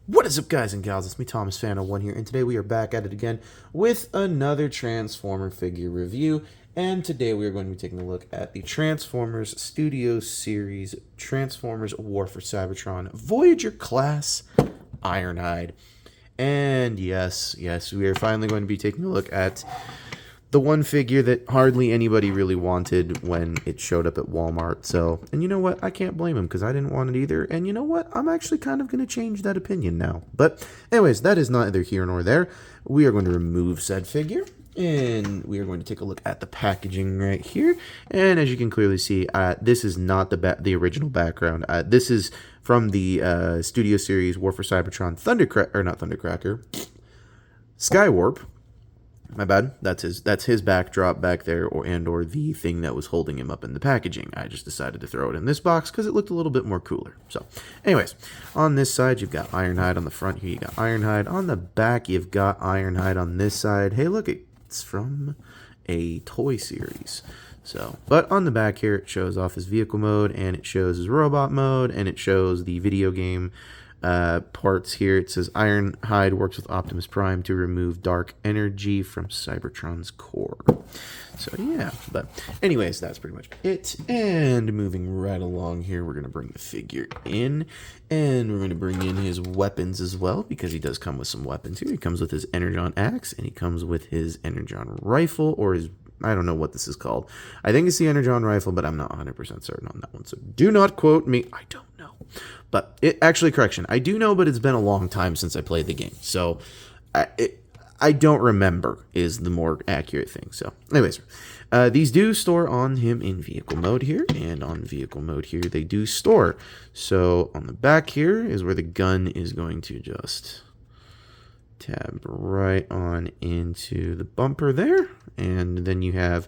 What is up, guys and gals? It's me, Thomas Fan01 here, and today we are back at it again with another Transformer figure review. And today we are going to be taking a look at the Transformers Studio Series Transformers War for Cybertron Voyager class Ironhide. And yes, we are finally going to be taking a look at the one figure that hardly anybody really wanted when it showed up at Walmart. So, and you know what? I can't blame him because I didn't want it either. And you know what? I'm actually kind of going to change that opinion now. But anyways, that is neither here nor there. We are going to remove said figure. And we are going to take a look at the packaging right here. And as you can clearly see, this is not the original background. This is from the Studio Series War for Cybertron Skywarp. My bad. That's his backdrop back there, or the thing that was holding him up in the packaging. I just decided to throw it in this box because it looked a little bit more cooler. So, anyways, on this side you've got Ironhide. On the front here you got Ironhide. On the back you've got Ironhide. On this side, hey look, it's from a toy series. So, but on the back here it shows off his vehicle mode, and it shows his robot mode, and it shows the video game parts here. It says Ironhide works with Optimus Prime to remove dark energy from Cybertron's core. So yeah, but anyways, that's pretty much it. And moving right along here, we're going to bring the figure in, and we're going to bring in his weapons as well, because he does come with some weapons here. He comes with his Energon axe, and he comes with his Energon rifle, or his, I don't know what this is called. I think it's the Energon rifle, but I'm not 100% certain on that one. So do not quote me. I don't know. But correction. I do know, but it's been a long time since I played the game. So I don't remember is the more accurate thing. So anyways, these do store on him in vehicle mode here. And on vehicle mode here, they do store. So on the back here is where the gun is going to just tab right on into the bumper there. And then you have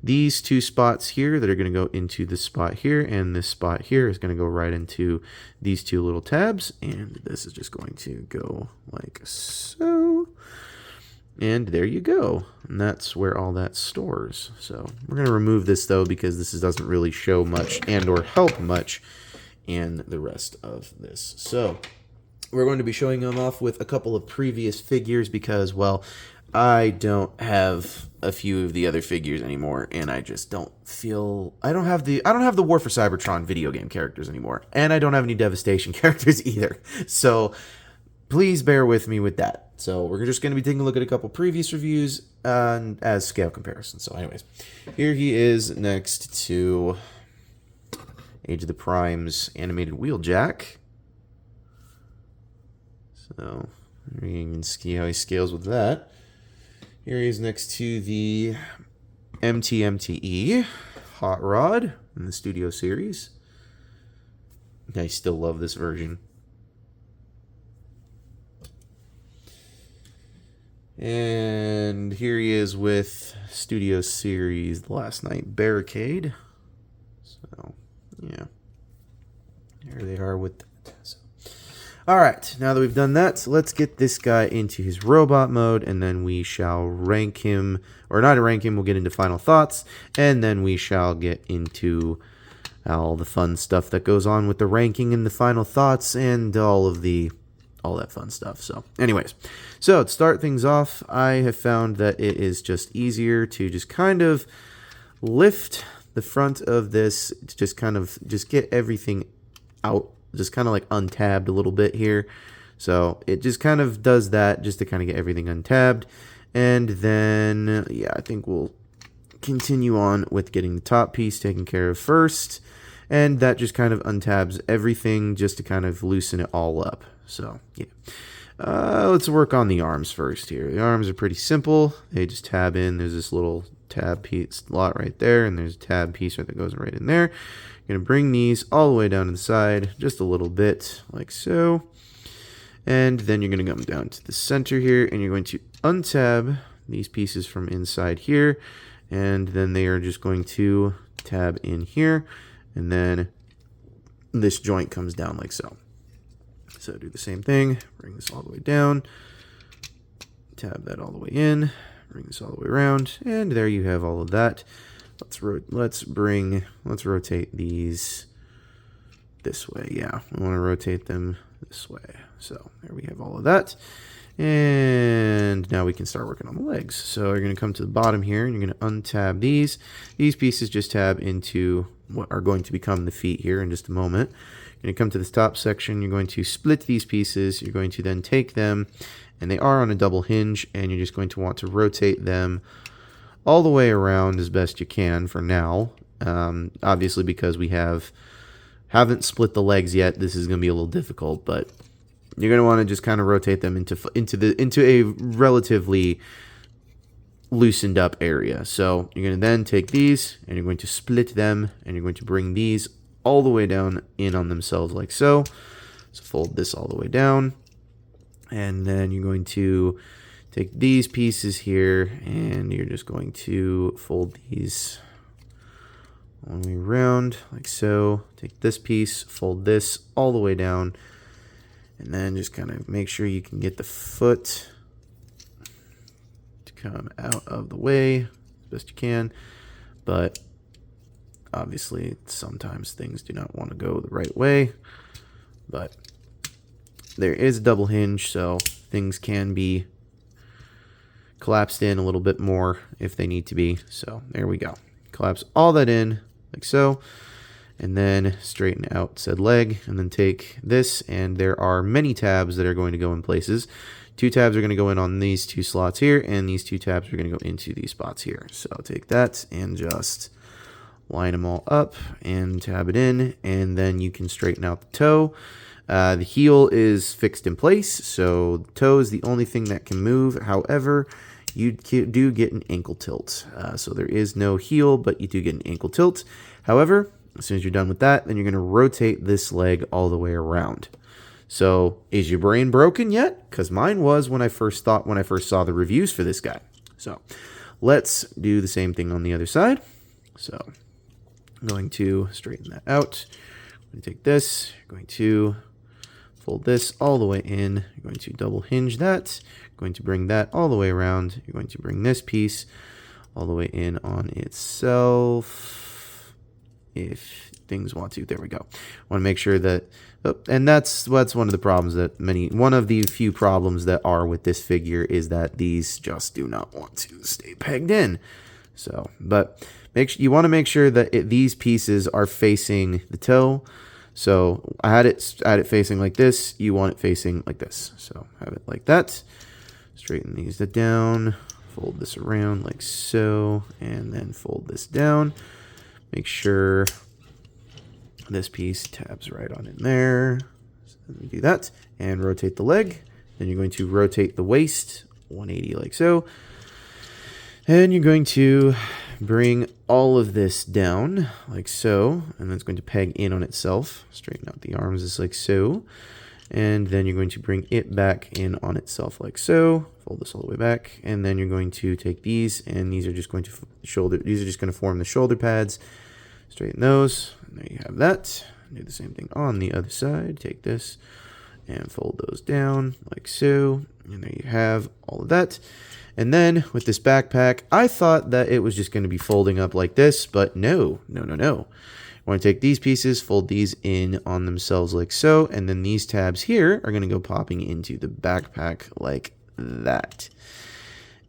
these two spots here that are going to go into this spot here, and this spot here is going to go right into these two little tabs, and this is just going to go like so. And there you go. And that's where all that stores. So we're going to remove this though, because this doesn't really show much and or help much in the rest of this. So we're going to be showing them off with a couple of previous figures because, well, I don't have a few of the other figures anymore, and I just don't feel I don't have the War for Cybertron video game characters anymore, and I don't have any Devastation characters either. So please bear with me with that. So we're just going to be taking a look at a couple previous reviews as scale comparisons. So anyways, here he is next to Age of the Prime's animated Wheeljack. So you can see how he scales with that. Here he is next to the MTMTE Hot Rod in the Studio Series. I still love this version. And here he is with Studio Series The Last Night Barricade. So, yeah. There they are with that. So. Alright, now that we've done that, let's get this guy into his robot mode, and then we shall rank him, or not rank him, we'll get into final thoughts, and then we shall get into all the fun stuff that goes on with the ranking and the final thoughts, and all that fun stuff. So, anyways, so to start things off, I have found that it is just easier to just kind of lift the front of this, to just get everything out, just kind of like untabbed a little bit here. So it just kind of does that just to kind of get everything untabbed. And then, yeah, I think we'll continue on with getting the top piece taken care of first. And that just kind of untabs everything just to kind of loosen it all up. So, yeah. Let's work on the arms first here. The arms are pretty simple. They just tab in. There's this little tab piece slot right there, and there's a tab piece that goes right in there. You're going to bring these all the way down to the side, just a little bit, like so. And then you're going to come down to the center here, and you're going to untab these pieces from inside here. And then they are just going to tab in here. And then this joint comes down like so. So do the same thing, bring this all the way down, tab that all the way in, bring this all the way around, and there you have all of that. Let's rotate these this way. Yeah, we want to rotate them this way. So there we have all of that. And now we can start working on the legs. So you're going to come to the bottom here, and you're going to untab these. These pieces just tab into what are going to become the feet here in just a moment. You're going to come to this top section. You're going to split these pieces. You're going to then take them, and they are on a double hinge, and you're just going to want to rotate them all the way around as best you can for now. Obviously, because we haven't split the legs yet, this is going to be a little difficult, but you're going to want to just kind of rotate them into a relatively loosened up area. So you're going to then take these, and you're going to split them, and you're going to bring these all the way down in on themselves like so. So fold this all the way down, and then you're going to take these pieces here, and you're just going to fold these all the way around like so. Take this piece, fold this all the way down, and then just kind of make sure you can get the foot to come out of the way as best you can. But obviously, sometimes things do not want to go the right way. But there is a double hinge, so things can be collapsed in a little bit more if they need to be. So there we go. Collapse all that in like so, and then straighten out said leg, and then take this, and there are many tabs that are going to go in places. 2 tabs are going to go in on these 2 slots here, and these 2 tabs are going to go into these spots here. So take that and just line them all up and tab it in, and then you can straighten out the toe. The heel is fixed in place, so the toe is the only thing that can move. However, you do get an ankle tilt. So there is no heel, but you do get an ankle tilt. However, as soon as you're done with that, then you're going to rotate this leg all the way around. So is your brain broken yet? Because mine was when I first saw the reviews for this guy. So let's do the same thing on the other side. So I'm going to straighten that out. I'm going to take this, you're going to fold this all the way in. You're going to double hinge that. You're going to bring that all the way around. You're going to bring this piece all the way in on itself. If things want to, there we go. Want to make sure that, and that's one of the problems that one of the few problems that are with this figure is that these just do not want to stay pegged in. So, but you want to make sure that these pieces are facing the toe. So I had it facing like this. You want it facing like this. So have it like that. Straighten these down. Fold this around like so, and then fold this down. Make sure this piece tabs right on in there. So let me do that and rotate the leg. Then you're going to rotate the waist 180 like so. And you're going to bring all of this down like so, and then it's going to peg in on itself. Straighten out the arms just like so. And then you're going to bring it back in on itself like so. Fold this all the way back, and then you're going to take these, and these are just going to form the shoulder pads. Straighten those, and there you have that. Do the same thing on the other side. Take this and fold those down like so, and there you have all of that. And then with this backpack, I thought that it was just going to be folding up like this, but no. I want to take these pieces, fold these in on themselves like so, and then these tabs here are going to go popping into the backpack like that.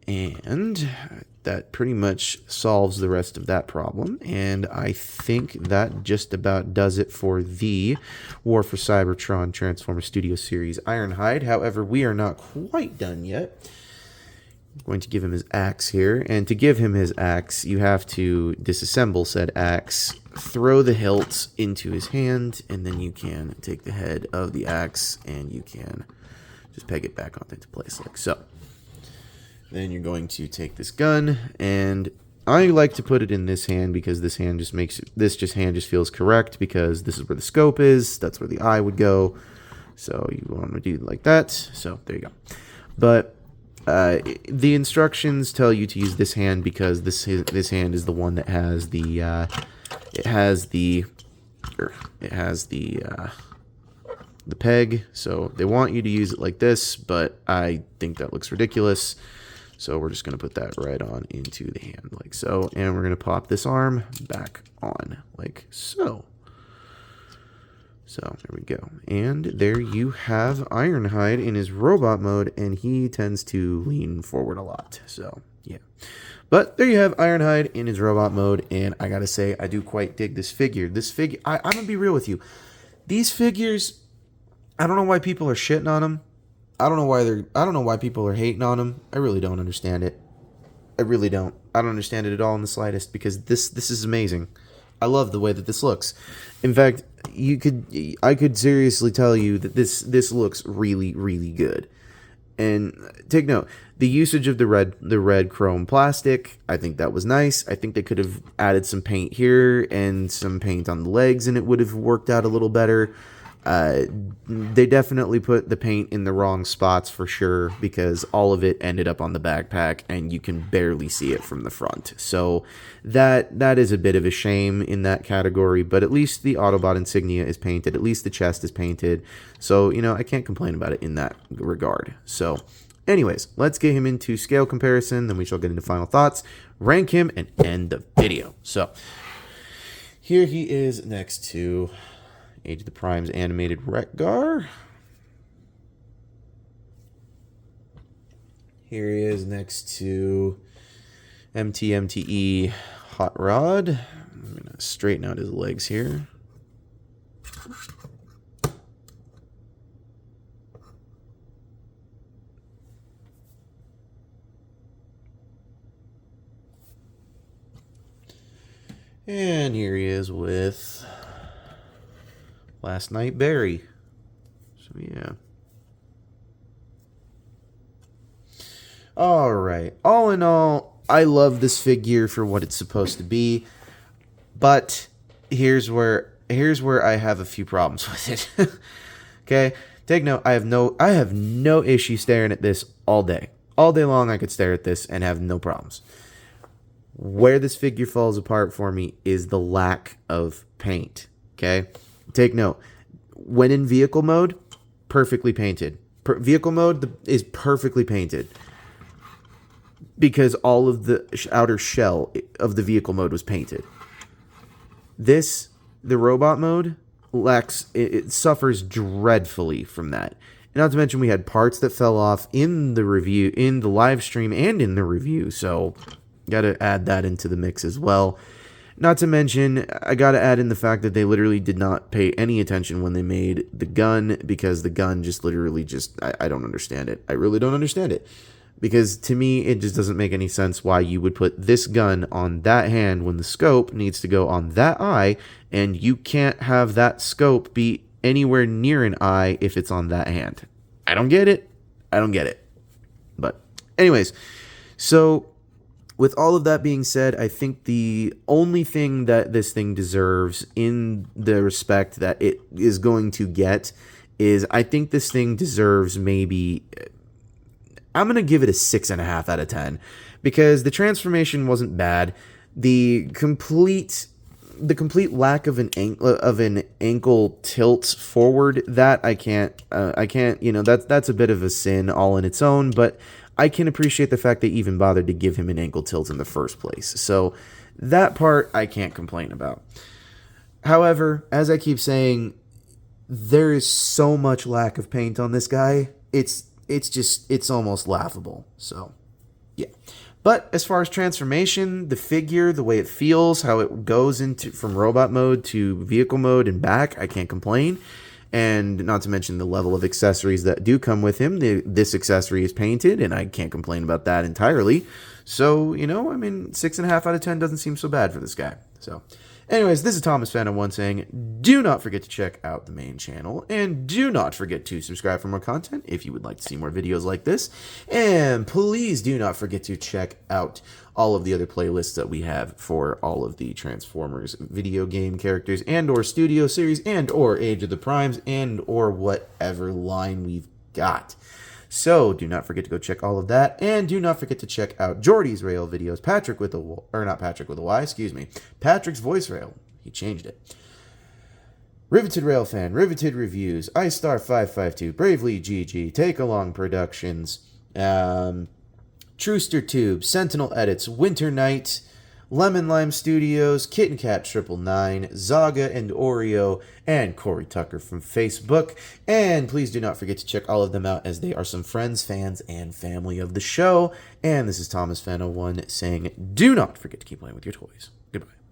And that pretty much solves the rest of that problem, and I think that just about does it for the War for Cybertron Transformer Studio Series Ironhide. However, we are not quite done yet. I'm going to give him his axe here, and to give him his axe, you have to disassemble said axe, throw the hilt into his hand, and then you can take the head of the axe and you can just peg it back onto place like so. Then you're going to take this gun, and I like to put it in this hand because this hand just hand just feels correct, because this is where the scope is, that's where the eye would go. So you want to do it like that. So there you go. But the instructions tell you to use this hand because this hand is the one that has the the peg. So they want you to use it like this, but I think that looks ridiculous. So we're just going to put that right on into the hand like so, and we're going to pop this arm back on like so. So there we go. And there you have Ironhide in his robot mode, and he tends to lean forward a lot. So yeah. But there you have Ironhide in his robot mode, and I gotta say, I do quite dig this figure. This figure, I'm gonna be real with you. These figures, I don't know why people are shitting on them. I don't know why people are hating on them. I really don't understand it. I really don't. I don't understand it at all in the slightest, because this is amazing. I love the way that this looks. In fact, I could seriously tell you that this looks really, really good. And take note, the usage of the red chrome plastic, I think that was nice. I think they could have added some paint here and some paint on the legs, and it would have worked out a little better. They definitely put the paint in the wrong spots for sure, because all of it ended up on the backpack and you can barely see it from the front. So that is a bit of a shame in that category, but at least the Autobot insignia is painted. At least the chest is painted. So, you know, I can't complain about it in that regard. So anyways, let's get him into scale comparison. Then we shall get into final thoughts, rank him, and end the video. So here he is next to Age of the Prime's animated Wreck-Gar. Here he is next to MTMTE Hot Rod. I'm going to straighten out his legs here. And here he is with Last Night Barry. So yeah. Alright. All in all, I love this figure for what it's supposed to be. But here's where I have a few problems with it. Okay? Take note, I have no issue staring at this all day. All day long I could stare at this and have no problems. Where this figure falls apart for me is the lack of paint. Okay? Take note, when in vehicle mode, perfectly painted. Vehicle mode is perfectly painted, because all of the outer shell of the vehicle mode was painted. The robot mode, it suffers dreadfully from that. And not to mention, we had parts that fell off in the review, in the live stream, and in the review, so gotta add that into the mix as well. Not to mention, I gotta add in the fact that they literally did not pay any attention when they made the gun, because the gun just literally I don't understand it. I really don't understand it. Because to me, it just doesn't make any sense why you would put this gun on that hand when the scope needs to go on that eye, and you can't have that scope be anywhere near an eye if it's on that hand. I don't get it. I don't get it. But anyways, so with all of that being said, I think the only thing that this thing deserves, in the respect that it is going to get, is I think this thing deserves maybe, I'm going to give it a 6.5 out of 10, because the transformation wasn't bad. The complete lack of an ankle tilt forward, that I can't, you know, that's a bit of a sin all in its own, but I can appreciate the fact they even bothered to give him an ankle tilt in the first place. So that part I can't complain about. However, as I keep saying, there is so much lack of paint on this guy. It's almost laughable. So yeah. But as far as transformation, the figure, the way it feels, how it goes into from robot mode to vehicle mode and back, I can't complain. And not to mention the level of accessories that do come with him. This accessory is painted, and I can't complain about that entirely. So, you know, I mean, 6.5 out of 10 doesn't seem so bad for this guy. So, anyways, this is Thomas Phantom 1 saying, do not forget to check out the main channel, and do not forget to subscribe for more content if you would like to see more videos like this. And please do not forget to check out all of the other playlists that we have for all of the Transformers video game characters, and or studio series, and or Age of the Primes, and or whatever line we've got. So do not forget to go check all of that, and do not forget to check out Jordy's rail videos, Patrick's voice rail. He changed it. Riveted Rail Fan, Riveted Reviews, iStar552, Bravely GG, Take Along Productions, Truster Tube, Sentinel Edits, Winter Night, Lemon Lime Studios, Kitten Cat 999, Zaga and Oreo, and Corey Tucker from Facebook. And please do not forget to check all of them out, as they are some friends, fans, and family of the show. And this is Thomas Fan 01 saying, do not forget to keep playing with your toys. Goodbye.